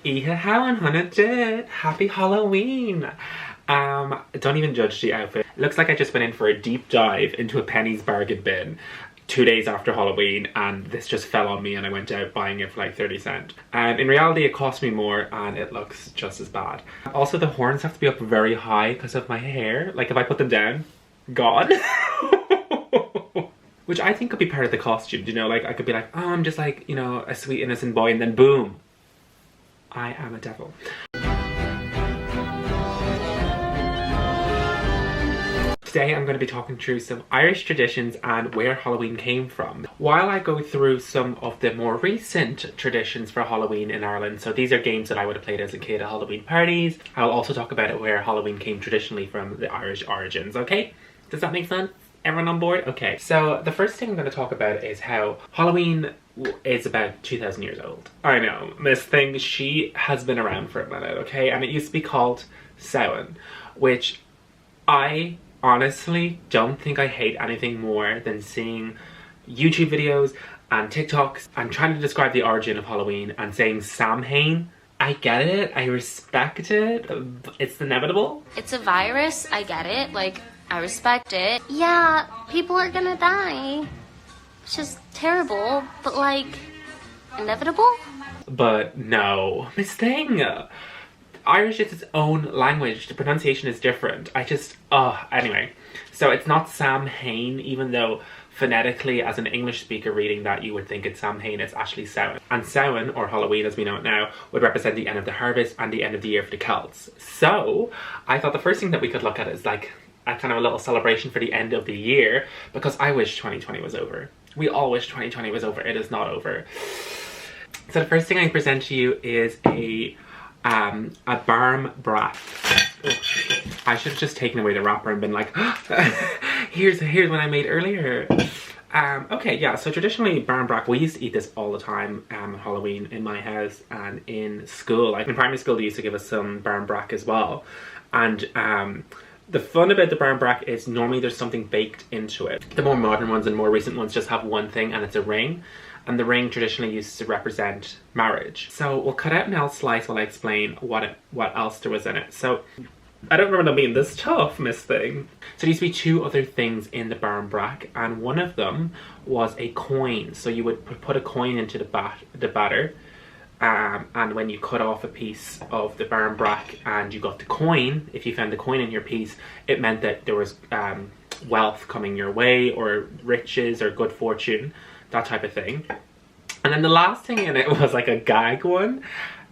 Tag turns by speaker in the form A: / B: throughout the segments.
A: How and Hannah happy Halloween. Don't even judge the outfit. It looks like I just went in for a deep dive into a Penny's bargain bin 2 days after Halloween, and this just fell on me and I went out buying it for like 30 cents. In reality it cost me more and it looks just as bad. Also the horns have to be up very high because of my hair. Like if I put them down, gone. Which I think could be part of the costume, you know, like I could be like, oh, I'm just like, you know, a sweet innocent boy, and then boom, I am a devil. Today I'm going to be talking through some Irish traditions and where Halloween came from. While I go through some of the more recent traditions for Halloween in Ireland, so these are games that I would have played as a kid at Halloween parties, I'll also talk about where Halloween came traditionally from, the Irish origins, okay? Does that make sense? Everyone on board? Okay, so the first thing I'm going to talk about is how Halloween is about 2,000 years old. I know, this thing, she has been around for a minute, okay? And it used to be called Samhain, which I honestly don't think I hate anything more than seeing YouTube videos and TikToks and trying to describe the origin of Halloween and saying Samhain. I get it, I respect it, it's inevitable.
B: It's a virus, I get it, like, I respect it. Yeah, people are gonna die. It's just terrible, but like, inevitable?
A: But no, Miss Thing. Irish is its own language, the pronunciation is different. Anyway. So it's not Samhain, even though phonetically as an English speaker reading that you would think it's Samhain, it's actually Samhain. And Samhain, or Halloween as we know it now, would represent the end of the harvest and the end of the year for the Celts. So I thought the first thing that we could look at is like a kind of a little celebration for the end of the year, because I wish 2020 was over. We all wish 2020 was over. It is not over. So the first thing I present to you is a barm brat. I should have just taken away the wrapper and been like, here's what I made earlier. Okay, yeah, so traditionally barm brack, we used to eat this all the time Halloween in my house and in school. Like in primary school they used to give us some barm brack as well. And the fun about the barm brack is normally there's something baked into it. The more modern ones and more recent ones just have one thing, and it's a ring. And the ring traditionally used to represent marriage. So we'll cut out an L slice while I explain what else there was in it. So I don't remember them being this tough, Miss Thing. So there used to be two other things in the barm brack, and one of them was a coin. So you would put a coin into the batter. And when you cut off a piece of the barm brack and you got the coin, if you found the coin in your piece, it meant that there was wealth coming your way, or riches, or good fortune, that type of thing. And then the last thing in it was like a gag one.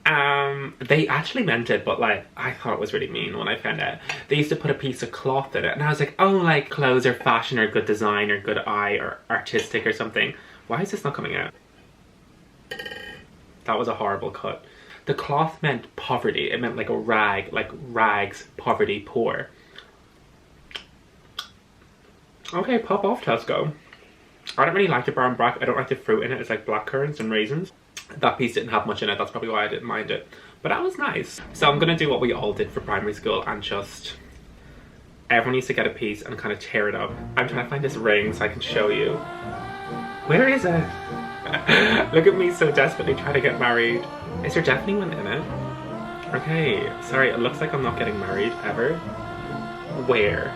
A: They actually meant it, but like I thought it was really mean when I found out. They used to put a piece of cloth in it, and I was like, oh, like clothes or fashion or good design or good eye or artistic or something. Why is this not coming out? That was a horrible cut. The cloth meant poverty. It meant like a rag, like rags, poverty, poor. Okay, pop off, Tesco. I don't really like the barm brack. I don't like the fruit in it. It's like blackcurrants and raisins. That piece didn't have much in it. That's probably why I didn't mind it. But that was nice. So I'm going to do what we all did for primary school and just... everyone used to get a piece and kind of tear it up. I'm trying to find this ring so I can show you. Where is it? Look at me so desperately trying to get married. Is there definitely one in it? Okay, sorry, it looks like I'm not getting married ever. Where?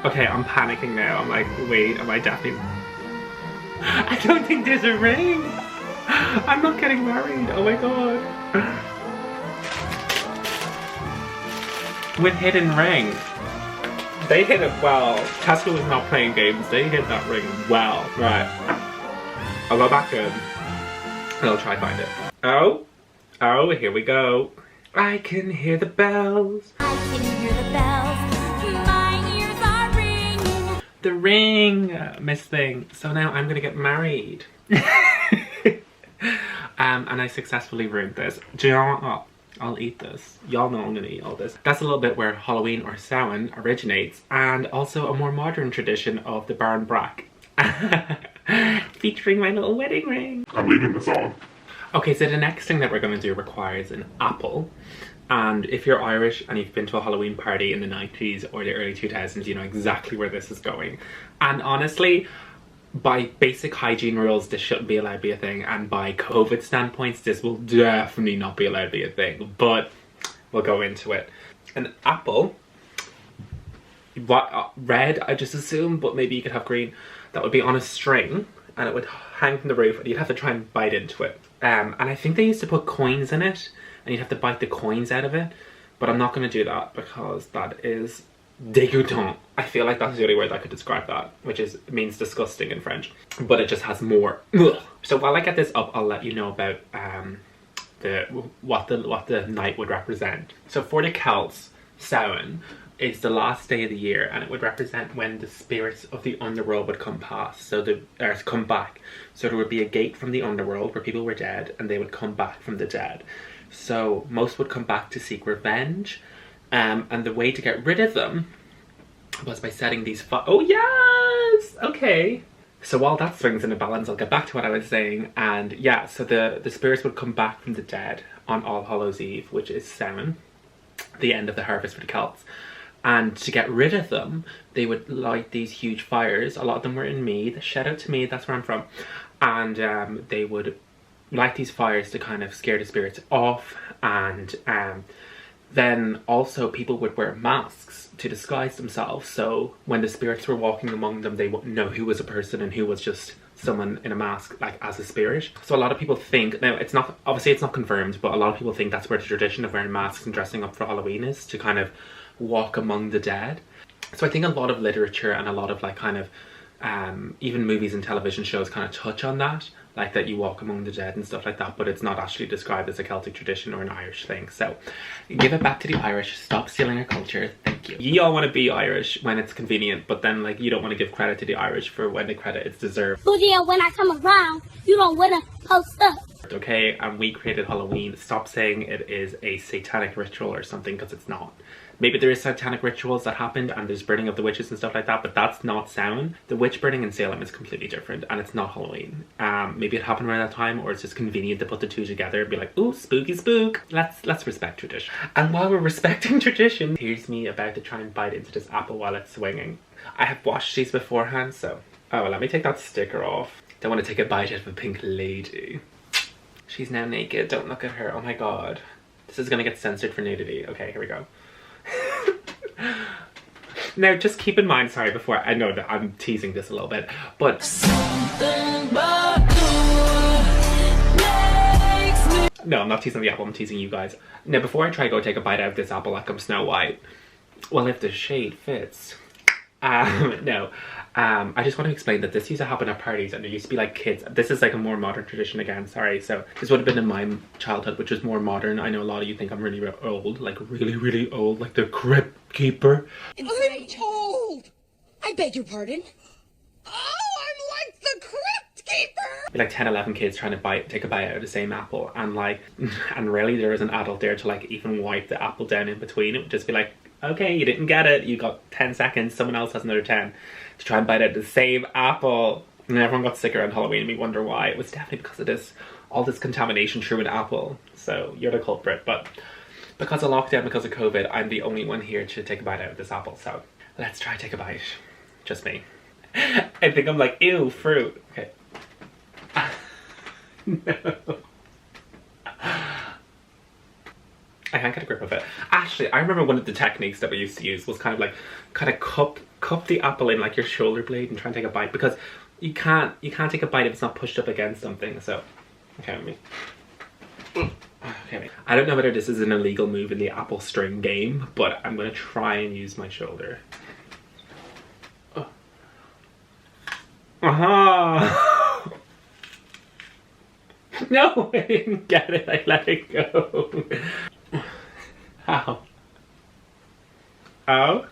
A: Okay, I'm panicking now. I'm like, wait, am I definitely... I don't think there's a ring! I'm not getting married, oh my god. With hidden ring. They hit it well. Tesco was not playing games. They hit that ring well. Right. I'll go back in and I'll try find it. Oh, here we go. I can hear the bells. I can hear the bells. My ears are ringing. The ring, Miss Thing. So now I'm gonna get married. And I successfully ruined this. Do you know what? I'll eat this. Y'all know I'm gonna eat all this. That's a little bit where Halloween or Samhain originates, and also a more modern tradition of the barn brack. Featuring my little wedding ring.
C: I'm leaving this on.
A: Okay, so the next thing that we're gonna do requires an apple. And if you're Irish and you've been to a Halloween party in the 90s or the early 2000s, you know exactly where this is going. And honestly, by basic hygiene rules, this shouldn't be allowed to be a thing, and by COVID standpoints, this will definitely not be allowed to be a thing, but we'll go into it. An apple, what, red I just assume, but maybe you could have green, that would be on a string, and it would hang from the roof, and you'd have to try and bite into it. And I think they used to put coins in it, and you'd have to bite the coins out of it, but I'm not going to do that because that is dégoûtant. I feel like that's the only word I could describe that, which means disgusting in French, but it just has more. Ugh. So while I get this up, I'll let you know about what the night would represent. So for the Celts, Samhain is the last day of the year, and it would represent when the spirits of the underworld would come past, come back. So there would be a gate from the underworld where people were dead, and they would come back from the dead. So most would come back to seek revenge. And the way to get rid of them was by setting these oh yes! Okay. So while that swings in a balance, I'll get back to what I was saying. And yeah, so the spirits would come back from the dead on All Hallows Eve, which is Samhain, the end of the harvest for the Celts. And to get rid of them, they would light these huge fires. A lot of them were in Meath. Shout out to Meath, that's where I'm from. And they would light these fires to kind of scare the spirits off. And then also people would wear masks to disguise themselves, so when the spirits were walking among them, they wouldn't know who was a person and who was just someone in a mask, like as a spirit. So a lot of people think, now it's not, obviously it's not confirmed, but a lot of people think that's where the tradition of wearing masks and dressing up for Halloween is, to kind of walk among the dead. So I think a lot of literature and a lot of like kind of even movies and television shows kind of touch on that, like that you walk among the dead and stuff like that, but it's not actually described as a Celtic tradition or an Irish thing. So give it back to the Irish, stop stealing our culture, thank you. You all want to be Irish when it's convenient, but then like you don't want to give credit to the Irish for when the credit is deserved.
C: But yeah, when I come around, you don't want to post up.
A: Okay, and we created Halloween. Stop saying it is a satanic ritual or something, because it's not. Maybe there is satanic rituals that happened and there's burning of the witches and stuff like that, but that's not Samhain. The witch burning in Salem is completely different, and it's not Halloween. Maybe it happened around that time, or it's just convenient to put the two together and be like, ooh, spooky spook. Let's respect tradition. And while we're respecting tradition, here's me about to try and bite into this apple while it's swinging. I have washed these beforehand, so... Oh, well, let me take that sticker off. Don't want to take a bite out of a pink lady. She's now naked, don't look at her, oh my god. This is gonna get censored for nudity. Okay, here we go. Now, just keep in mind, sorry, before I know that I'm teasing this a little bit, but no, I'm not teasing the apple, I'm teasing you guys. Now, before I try to go take a bite out of this apple like I'm Snow White, well, if the shade fits. I just want to explain that this used to happen at parties, and there used to be like kids. This is like a more modern tradition again, sorry. So this would have been in my childhood, which was more modern. I know a lot of you think I'm really old, like really old, like the crypt keeper.
D: I'm told. I beg your pardon. Oh, I'm like the crypt keeper.
A: Like 10, 11 kids trying to take a bite out of the same apple, and like, and rarely there was an adult there to like even wipe the apple down in between. It would just be like, okay, you didn't get it. You got 10 seconds. Someone else has another 10 to try and bite out the same apple. And everyone got sick around Halloween, and we wonder why. It was definitely because of this, all this contamination through an apple. So you're the culprit. But because of lockdown, because of COVID, I'm the only one here to take a bite out of this apple. So let's try to take a bite. Just me. I think I'm like, ew, fruit. Okay. No. I can't get a grip of it. Actually, I remember one of the techniques that we used to use was kind of cup the apple in like your shoulder blade and try and take a bite, because you can't take a bite if it's not pushed up against something. So, okay, let me. Okay, I don't know whether this is an illegal move in the apple string game, but I'm gonna try and use my shoulder. Oh. Aha! No, I didn't get it. I let it go. How? Oh?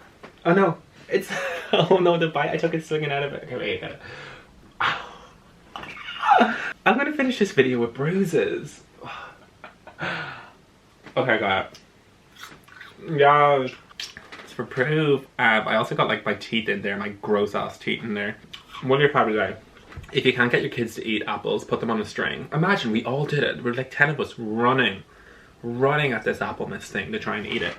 A: Oh no. It's... Oh no, the bite. I took it swinging out of it. Okay, wait. I'm gonna finish this video with bruises. Okay, I got it. Yeah. It's for proof. I also got like my teeth in there, my gross ass teeth in there. One of your probably like, if you can't get your kids to eat apples, put them on a string. Imagine we all did it. We're like 10 of us running running at this apple mist thing to try and eat it.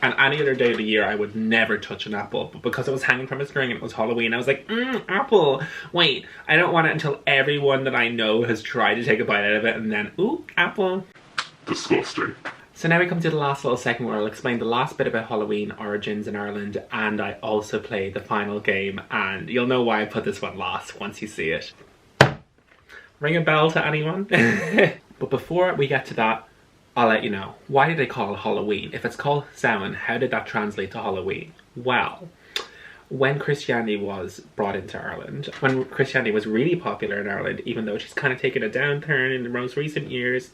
A: And any other day of the year, I would never touch an apple. But because it was hanging from a string and it was Halloween, I was like, apple. Wait, I don't want it until everyone that I know has tried to take a bite out of it. And then, ooh, apple.
E: Disgusting.
A: So now we come to the last little segment where I'll explain the last bit about Halloween origins in Ireland. And I also play the final game. And you'll know why I put this one last once you see it. Ring a bell to anyone? But before we get to that, I'll let you know. Why did they call it Halloween? If it's called Samhain, how did that translate to Halloween? Well, when Christianity was brought into Ireland, when Christianity was really popular in Ireland, even though she's kind of taken a downturn in the most recent years,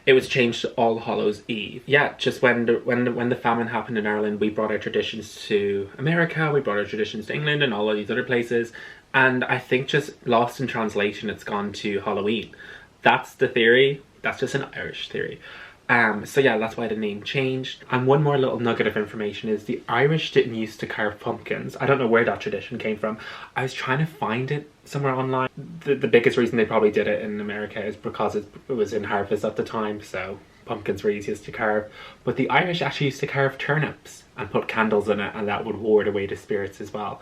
A: it was changed to All Hallows Eve. Yeah, just when the famine happened in Ireland, we brought our traditions to America, we brought our traditions to England and all of these other places. And I think just lost in translation, it's gone to Halloween. That's the theory. That's just an Irish theory. So yeah, that's why the name changed. And one more little nugget of information is the Irish didn't used to carve pumpkins. I don't know where that tradition came from. I was trying to find it somewhere online. The biggest reason they probably did it in America is because it was in harvest at the time, so pumpkins were easiest to carve. But the Irish actually used to carve turnips and put candles in it, and that would ward away the spirits as well.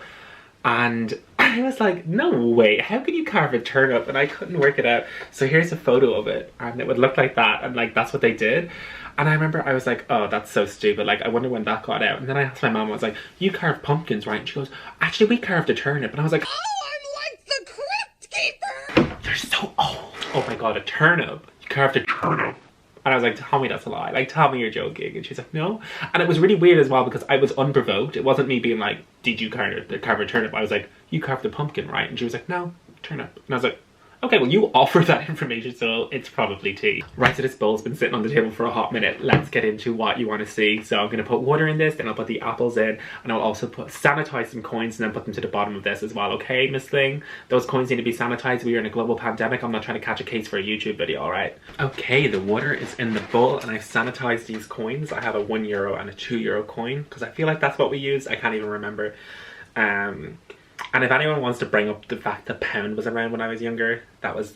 A: And I was like, no way, how can you carve a turnip? And I couldn't work it out. So here's a photo of it, and it would look like that, and like that's what they did. And I remember I was like, oh, that's so stupid, like I wonder when that got out. And then I asked my mom, I was like, you carve pumpkins, right? And she goes, actually we carved a turnip. And I was like,
D: Oh, I'm like the Crypt Keeper!
A: you're so old. Oh my god, a turnip. You carved a turnip. And I was like, tell me that's a lie. Like, tell me you're joking. And she's like, no. And it was really weird as well because I was unprovoked. It wasn't me being like, did you carve a turnip? I was like, you carved a pumpkin, right? And she was like, no, turnip. And I was like, okay, well, you offered that information, so it's probably tea. Right, so this bowl's been sitting on the table for a hot minute. Let's get into what you want to see. So I'm going to put water in this, then I'll put the apples in, and I'll also sanitize some coins and then put them to the bottom of this as well, okay, Miss Thing? Those coins need to be sanitized. We are in a global pandemic. I'm not trying to catch a case for a YouTube video, alright? Okay, the water is in the bowl, and I've sanitized these coins. I have a €1 and a €2 coin, because I feel like that's what we use. I can't even remember. And if anyone wants to bring up the fact that pound was around when I was younger,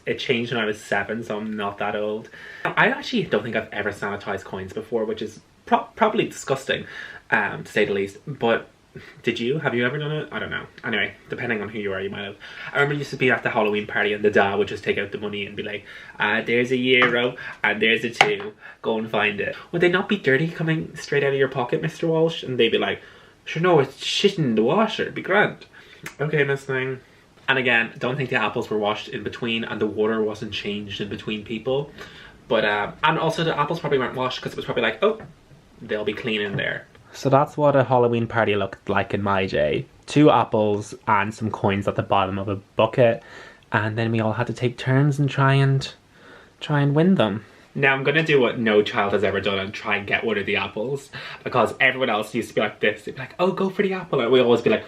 A: it changed when I was 7, so I'm not that old. I actually don't think I've ever sanitized coins before, which is probably disgusting, to say the least. But did you? Have you ever done it? I don't know. Anyway, depending on who you are, you might have. I remember used to be at the Halloween party and the dad would just take out the money and be like, there's a €1 and there's a 2. Go and find it. Would they not be dirty coming straight out of your pocket, Mr. Walsh? And they'd be like, sure, no, it's shit in the washer. It'd be grand. Okay, Miss Thing. And again, don't think the apples were washed in between and the water wasn't changed in between people. But, and also the apples probably weren't washed because it was probably like, oh, they'll be clean in there. So that's what a Halloween party looked like in my day. 2 apples and some coins at the bottom of a bucket. And then we all had to take turns and try and win them. Now I'm going to do what no child has ever done and try and get one of the apples. Because everyone else used to be like this. They'd be like, oh, go for the apple. And we'd always be like,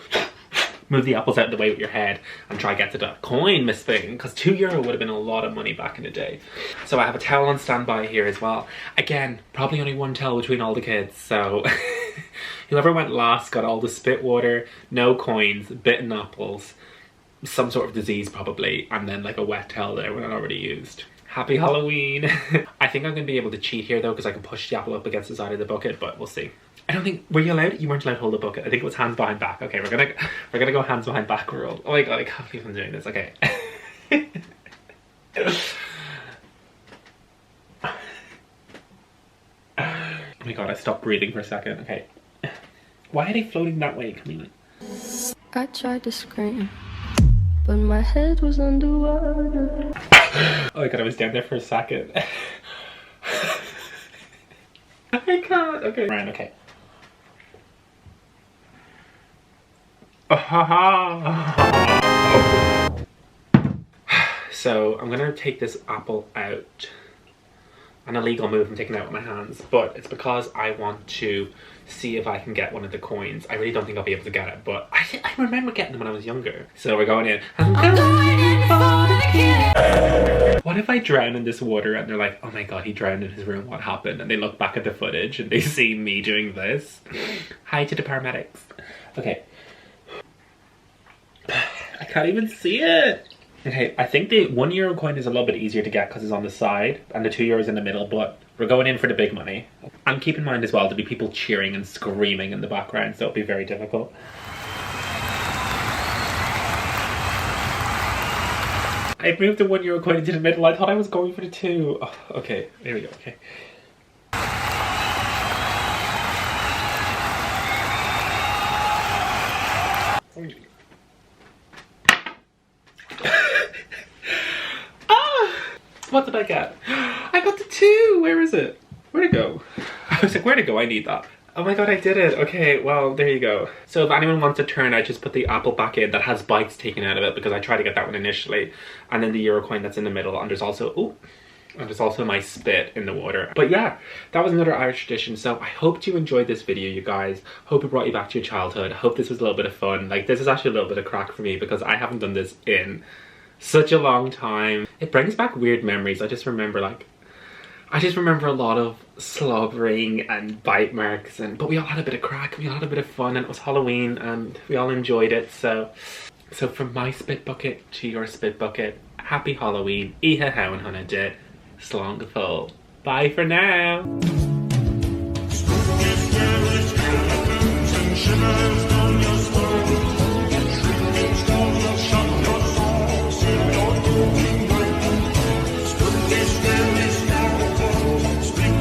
A: move the apples out of the way with your head and try to get to the coin, Miss Thing, because €2 would have been a lot of money back in the day. So I have a towel on standby here as well. Again, probably only one towel between all the kids, so whoever went last got all the spit water, no coins, bitten apples, some sort of disease probably, and then like a wet towel there when I already used. Happy Halloween. I think I'm going to be able to cheat here though because I can push the apple up against the side of the bucket, but we'll see. I don't think, were you allowed? You weren't allowed to hold the bucket. I think it was hands behind back. Okay, we're gonna go hands behind back rule. Oh my god, I can't believe I'm doing this. Okay. Oh my god, I stopped breathing for a second. Okay. Why are they floating that way? Come on.
F: I tried to scream, but my head was underwater.
A: Oh my god, I was down there for a second. I can't. Okay. Right, okay. So I'm gonna take this apple out. An illegal move, I'm taking it out with my hands, but it's because I want to see if I can get one of the coins. I really don't think I'll be able to get it, but I remember getting them when I was younger. So we're going in. I'm going in for the kill. What if I drown in this water and they're like, oh my god, he drowned in his room, what happened? And they look back at the footage and they see me doing this. Hi to the paramedics. Okay. I can't even see it. Okay, I think the €1 coin is a little bit easier to get because it's on the side and the €2 in the middle, but We're going in for the big money. And keep in mind as well, there'll be people cheering and screaming in the background, so it'll be very difficult. I moved the €1 coin into the middle. I thought I was going for the 2. Oh, okay, here we go, okay. What did I get? I got the 2! Where is it? Where'd it go? I was like, where'd it go? I need that. Oh my god, I did it. Okay, well, there you go. So if anyone wants a turn, I just put the apple back in that has bites taken out of it because I tried to get that one initially. And then the euro coin that's in the middle. And there's also, my spit in the water. But yeah, that was another Irish tradition. So I hope you enjoyed this video, you guys. Hope it brought you back to your childhood. Hope this was a little bit of fun. Like, this is actually a little bit of crack for me because I haven't done this in such a long time. It brings back weird memories. I just remember a lot of slobbering and bite marks, but we all had a bit of crack, we all had a bit of fun, and it was Halloween and we all enjoyed it. So from my spit bucket to your spit bucket, happy Halloween, Iha Howan Hunna Dit, Slán Full. Bye for now.
E: Shivers down your spine, shrinking stars shut your songs in your